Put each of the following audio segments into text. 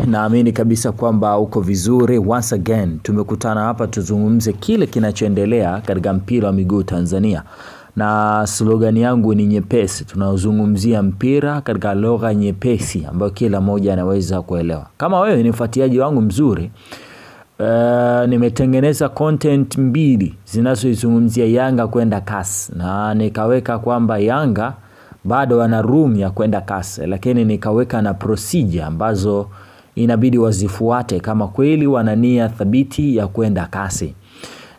Naamini kabisa kwamba uko vizuri. Once again tumekutana hapa tuzungumze kile kinachoendelea katika mpira wa miguu Tanzania. Na slogan yangu ni nyepesi. Tunazungumzia mpira katika lugha nyepesi ambayo kila mmoja anaweza kuelewa. Kama wewe ni mfuatiliaji wangu mzuri, nimetengeneza content mbili zinazozungumzia Yanga kwenda CAS, na nikaweka kwamba Yanga bado wana room ya kwenda CAS, lakini nikaweka na procedure ambazo inabidi wazifuate kama kweli wana nia thabiti ya kwenda CAS.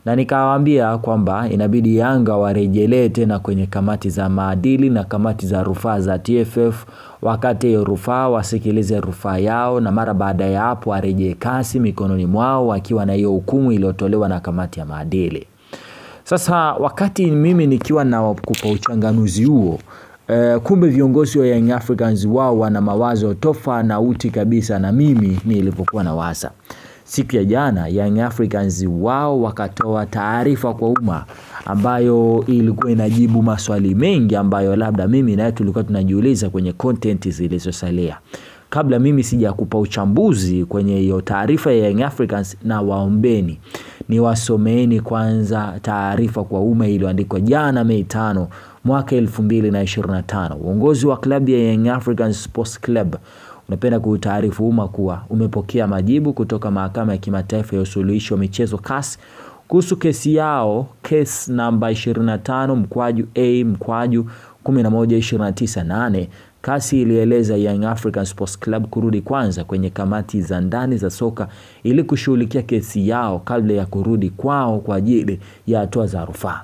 Na nikawaambia kwamba inabidi Yanga warejelee tena kwenye kamati za maadili na kamati za rufaa za TFF, wakati rufaa wasikilize rufaa yao, na mara baada ya hapo warejee CAS mikononi mwao wakiwa na hiyo hukumu iliyotolewa na kamati ya maadili. Sasa wakati mimi nikiwa na kupa uchanganuzi huo, kumbe viongozi wa Young Africans wao wana mawazo tofauti kabisa na mimi nilivyokuwa nawaza. Siku ya jana Young Africans wao wakatoa taarifa kwa umma ambayo ilikuwa inajibu maswali mengi ambayo labda mimi na tulikuwa tunajiuliza kwenye content zilizosalia. Kabla mimi sijakupa uchambuzi kwenye hiyo taarifa ya Young Africans, na waombeni niwasomeeni kwanza taarifa kwa umma iliyoandikwa jana Mei 5 mwaka 2025. Uongozi wa klabu ya Young Africans Sports Club unapenda kuutaarifu umma kuwa umepokea majibu kutoka mahakama ya kimataifa ya usuluhishi wa michezo CAS kuhusu kesi yao, case namba 25/A/1129/8. CAS ilieleza Young African Sports Club kurudi kwanza kwenye kamati za ndani za soka ili kushughulikia kesi yao kabla ya kurudi kwao kwa ajili ya hatua za rufaa.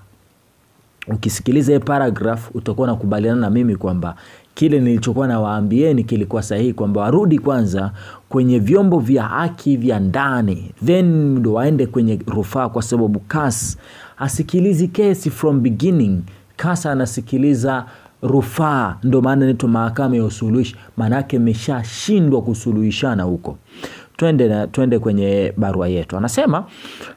Ukisikiliza hii paragraph utakuwa unakubaliana na mimi kwamba kile nilichokuwa nawaambieni kilikuwa sahihi, kwamba warudi kwanza kwenye vyombo vya haki vya ndani then ndo waende kwenye rufaa, kwa sababu CAS asikilizi kesi from beginning. CAS anasikiliza rufaa, ndo maana inaitwa mahakama ya usuluhishi, maana yake imeshashindwa kusuluhishana huko. Twende kwenye barua yetu. Anasema,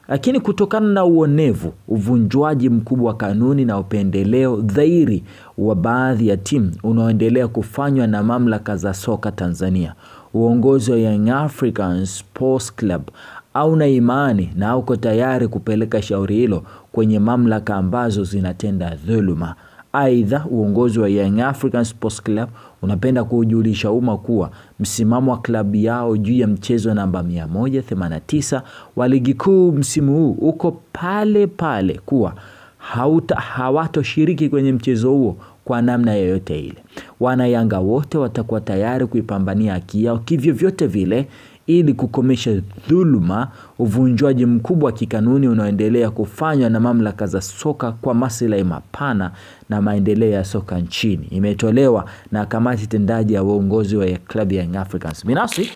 lakini kutokana na uonevu, uvunjwaji mkubwa wa kanuni na upendeleo dhahiri wa baadhi ya timu unaoendelea kufanywa na mamlaka za soka Tanzania, uongozi wa Young Africans Sports Club hauna imani na uko tayari kupeleka shauri hilo kwenye mamlaka ambazo zinatenda dhuluma. Aidha, uongozi wa Young African Sports Club unapenda kujulisha umma kuwa msimamo wa klabu yao juu ya mchezo namba 189 wa ligi kuu msimu huu uko pale pale, kuwa hawatoshiriki kwenye mchezo huo kwa namna yoyote ile. Wana Yanga wote watakuwa tayari kuipambania haki yao kivyo vyote vile ili kukomesha dhuluma, uvunjwaji mkubwa wa kikanuni unaoendelea kufanywa na mamlaka za soka kwa maslahi mapana na maendeleo ya soka nchini. Imetolewa na kamati tendaji ya uongozi wa klabu ya Young Africans. Binafsi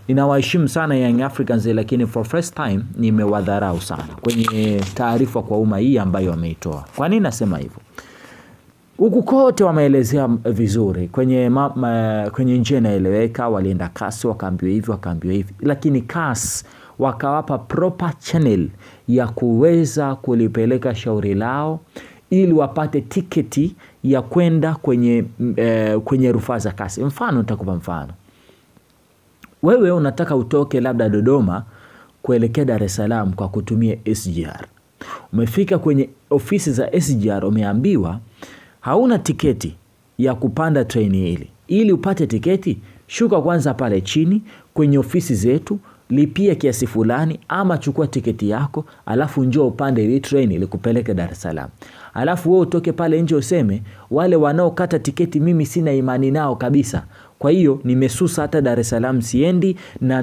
ninawaheshimu sana Young Africans, lakini for first time nimewadharau sana kwenye taarifa kwa umma hii ambayo wameitoa. Kwa nini nasema hivyo? Huku kote wameelezea vizuri kwenye njia inaeleweka, walienda CAS wakaambiwa hivi, lakini CAS wakawapa proper channel ya kuweza kulipeleka shauri lao ili wapate tiketi ya kwenda kwenye rufaa za CAS. Mfano, nitakupa mfano. Wewe unataka utoke labda Dodoma kuelekea Dar es Salaam kwa kutumia SGR. Umefika kwenye ofisi za SGR, umeambiwa hauna tiketi ya kupanda treni hili. Ili upate tiketi, shuka kwanza pale chini kwenye ofisi zetu, lipia kiasi fulani ama chukua tiketi yako, alafu njoo upande ile treni ili kupeleke Dar es Salaam. Alafu wewe utoke pale nje useme, wale wanaokata tiketi mimi sina imani nao kabisa, kwa hiyo nimesusa hata Dar es Salaam siendi na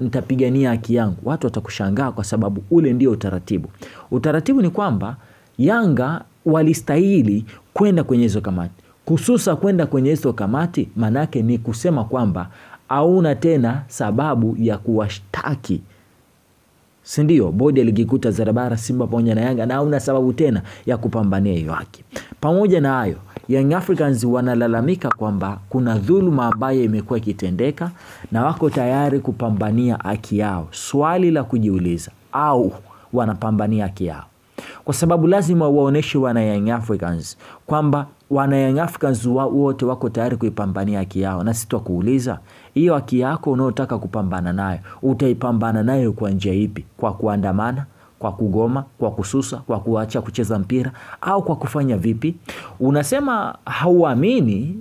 nitapigania haki yangu. Watu watakushangaa kwa sababu ule ndio utaratibu. Utaratibu ni kwamba Yanga walistahili kwenda kwenye hizo kamati. Kususa kwenda kwenye hizo kamati manake ni kusema kwamba hauna tena sababu ya kuwashtaki, si ndio? Bodi ya ligi kuu Tanzania bara, Simba pamoja na Yanga, na hauna sababu tena ya kupambania hiyo haki. Pamoja na hayo, Young Africans wanalalamika kwamba kuna dhuluma ambayo imekuwa ikitendeka na wako tayari kupambania haki yao. Swali la kujiuliza, au wanapambania haki yao? Kwa sababu lazima waoneshe wana Young Africans kwamba wana Young Africans wote wako tayari kuipambania haki yao. Na sisi tukuuliza, hiyo haki yako unaotaka kupambana nayo, utaipambana nayo kwa njia ipi? Kwa kuandamana, kwa kugoma, kwa kususa, kwa kuacha kucheza mpira, au kwa kufanya vipi? Unasema hauamini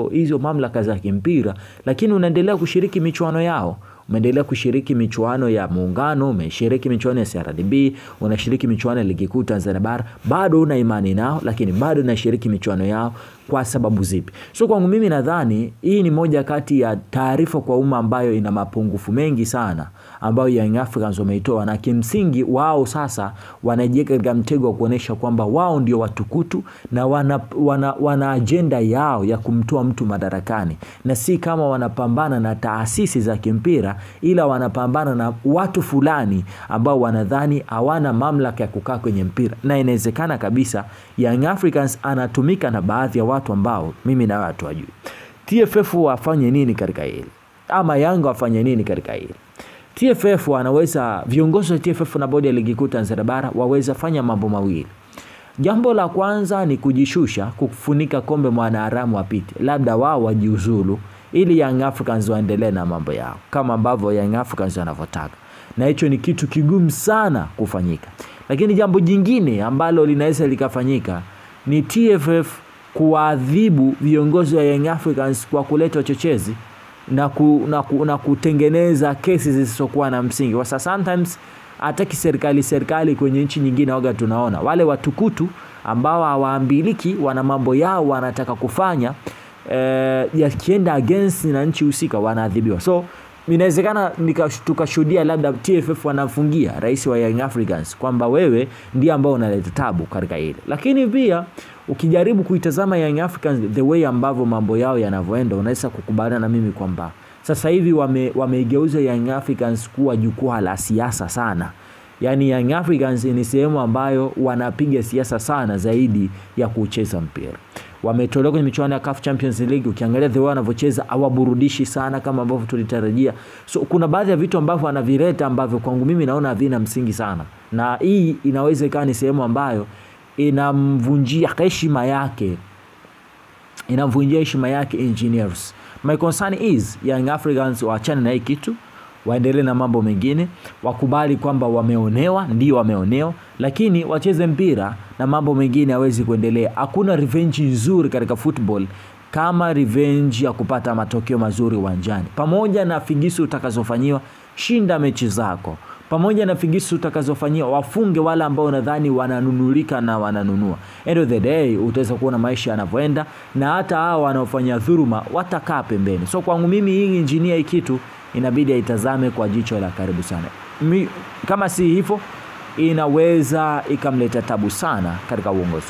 hizo mamlaka za kimpira, lakini unaendelea kushiriki michuano yao. Umeendelea kushiriki michuano ya Muungano, umeshiriki michuano ya CRDB, unashiriki michuano ya Ligi Kuu Tanzania Bara, bado una imani nao, lakini bado unashiriki michuano yao. Kwa sababu zipi? So kwangu mimi nadhani hii ni moja kati ya taarifa kwa umma ambayo ina mapungufu mengi sana ambayo Young Africans wameitoa, na kimsingi wao sasa wanajiweka katika mtego wa kuonesha kwamba wao ndio watukutu na wana agenda yao ya kumtoa mtu madarakani, na si kama wanapambana na taasisi za kimpira, ila wanapambana na watu fulani ambao wanadhani hawana mamlaka ya kukaa kwenye mpira. Na inawezekana kabisa Young Africans anatumika na baadhi ya watu ambao mimi na watu wajui. TFF wafanye nini katika hili? Ama Yanga wafanye nini katika hili? TFF wanaweza, viongozi wa TFF na bodi ya Ligi Kuu Tanzania Bara waweza fanya mambo mawili. Jambo la kwanza ni kujishusha, kufunika kombe mwanaharamu apite. Labda wao wajiuzulu ili Young Africans waendelee na mambo yao kama ambavyo Young Africans wanavyotaka. Na hicho ni kitu kigumu sana kufanyika. Lakini jambo jingine ambalo linaweza likafanyika ni TFF kuadhibu viongozi wa Young Africans kwa kuleta uchochezi na kutengeneza kesi zisizokuwa na msingi. Kwa sababu sometimes hataki serikali kwenye nchi nyingine waga tunaona wale watukutu ambao hawaambiliki, wana mambo yao wanataka kufanya yakienda against na nchi husika, wanaadhibiwa. So inawezekana tukashuhudia labda TFF wanafungia rais wa Young Africans kwamba wewe ndiye ambao unaleta tabu katika hili. Lakini pia ukijaribu kuitazama Young Africans the way ambavyo mambo yao yanavyoenda, unaweza kukubaliana na mimi kwamba sasa hivi wameigeuza Young Africans kuwa jukwaa la siasa sana. Yani Young Africans ni sehemu ambayo wanapiga siasa sana zaidi ya kucheza mpira. Wametolewa kwenye michuano ya CAF Champions League, ukiangalia the way wanavyocheza hawaburudishi sana kama ambavyo tulitarajia. So kuna baadhi ya vitu ambavyo wanavireta ambavyo kwangu mimi naona havina msingi sana. Na hii inaweza ikawa ni sehemu ambayo inamvunjia heshima yake Engineers. My concern is Young Africans waachane na hii kitu, waendelee na mambo mengine, wakubali kwamba wameonewa, ndio wameonewa, lakini wacheze mpira na mambo mengine hawezi kuendelea. Hakuna revenge nzuri katika football kama revenge ya kupata matokeo mazuri uwanjani. Pamoja na figisu utakazofanyiwa, shinda mechi zako. Pamoja na figisu utakazofanyiwa, wafunge wale ambao nadhani wananunulika na wananunua. End of the day utaweza kuona maisha yanavyoenda, na hata hao wanaofanya dhuluma watakaa pembeni. So kwangu mimi hii engineer hii kitu inabidi aitazame kwa jicho la karibu sana. Kama si hivyo inaweza ikamleta tabu sana katika uongozi.